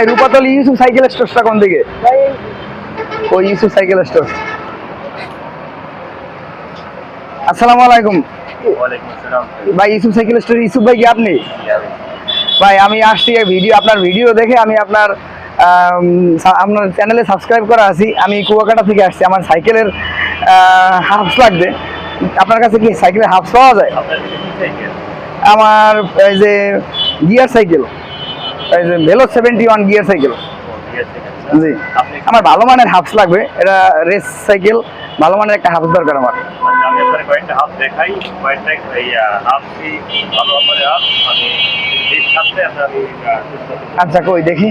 রূপাতল Yusuf cycle স্টোরটা কোন দিকে? ওই ইউসুফ সাইকেল স্টোর। আসসালামু আলাইকুম। ওয়ালাইকুম আসসালাম। ভাই ইউসুফ সাইকেল স্টোর ইউসুফ ভাই কি আপনি? ভাই আমি আসছি আপনার ভিডিও দেখে আমি আপনার চ্যানেলে সাবস্ক্রাইব করা আছি। আমি কুয়াকাটা থেকে আসছি, আমার সাইকেলের হাফস লাগবে। আপনার কাছে কি সাইকেলের হাফস পাওয়া যায়? আমার এই যে গিয়ার সাইকেল, এই যে ভেলো 71 গিয়ার সাইকেল। জি, আমার ভালো মানের হাফস লাগবে। এটা রেস সাইকেল, ভালো মানের একটা হাফস দরকার আমার। আমি আপনার কয়েকটা হাফ দেখাই, কয়েকটা হাফসই ভালো মানের হাফ। আমি এই সাথে আমি আচ্ছা কই দেখি।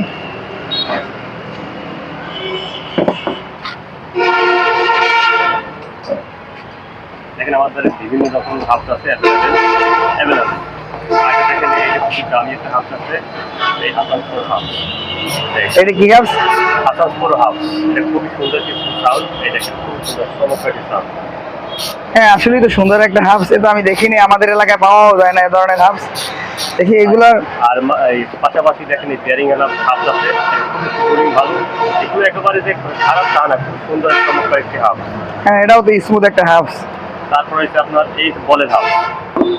দেখেন আমাদের বিভিন্ন রকম হাফস আছে অ্যাভেলেবেল। আগে দেখেন এই খুব দামি একটা হাফস আছে, এই হাসানপুর হাফস। এটা কি হাফস? হাসানপুর হাফস, এটা খুবই সুন্দর কিছু সাউন্ড। এটা খুব সুন্দর চমৎকার কিছু সাউন্ড। হ্যাঁ আসলেই তো সুন্দর একটা হাফস। এটা আমি দেখিনি, আমাদের এলাকায় পাওয়াও যায় না এ ধরনের হাফস। দেখি এগুলো। আর এই পাশাপাশি দেখেন এই বিয়ারিং এর হাফস আছে, খুবই ভালো। এগুলো একেবারে যে খারাপ তা না, খুব সুন্দর চমৎকার একটি হাফস। হ্যাঁ এটাও তো স্মুথ একটা হাফস। তারপরে হচ্ছে আপনার এই বলের হাফস,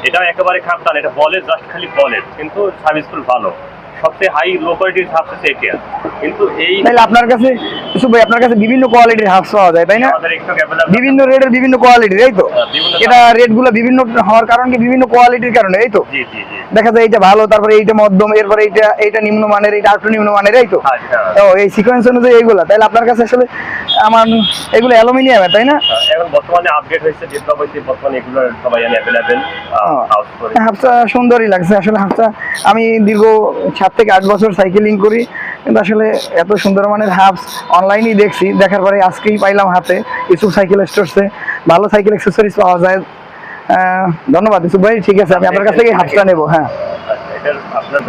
এটাও একেবারে খারাপ তা না, এটা বলের জাস্ট খালি বলের, কিন্তু সার্ভিসফুল ভালো। সবচেয়ে হাই লো কোয়ালিটির হাফস আছে এটা। কিন্তু এই তাহলে আপনার কাছে ইউসুফ ভাই আপনার কাছে বিভিন্ন কোয়ালিটির হাফস পাওয়া যায় তাই না? আমাদের একটু অ্যাভেলেবল বিভিন্ন রেটের বিভিন্ন কোয়ালিটির, এই তো? এটা রেটগুলো বিভিন্ন হওয়ার কারণ কি বিভিন্ন কোয়ালিটির কারণে, এই তো? জি জি জি। দেখা যায় এইটা ভালো, তারপরে এইটা মধ্যম, এরপরে এইটা নিম্নমানের, এইটা আরেকটু নিম্নমানের, এই তো? হ্যাঁ হ্যাঁ। তো এই সিকোয়েন্স অনুযায়ী এইগুলা। তাহলে আপনার কাছে আসলে আমার এগুলো অ্যালুমিনিয়ামের তাই না? এখন বর্তমানে আপডেট হয়েছে, ডেভেলপ হয়েছে, বর্তমানে এগুলো সবাই অ্যাভেলেবেল হাউস করে। হাফসা সুন্দরই লাগছে আসলে। হাফসা আমি দীর্ঘ 7 থেকে 8 বছর সাইকেলিং করি, কিন্তু আসলে এত সুন্দর মানের হাফস অনলাইনেই দেখছি, দেখার পরে আজকেই পাইলাম হাতে ইউসুফ সাইকেল স্টোরসে। ভালো সাইকেল অ্যাক্সেসরিজ পাওয়া যায়। ধন্যবাদ ইউসুফ ভাই। ঠিক আছে, আমি আপনার কাছ থেকে হাফসটা নেবো। হ্যাঁ এটা আপনার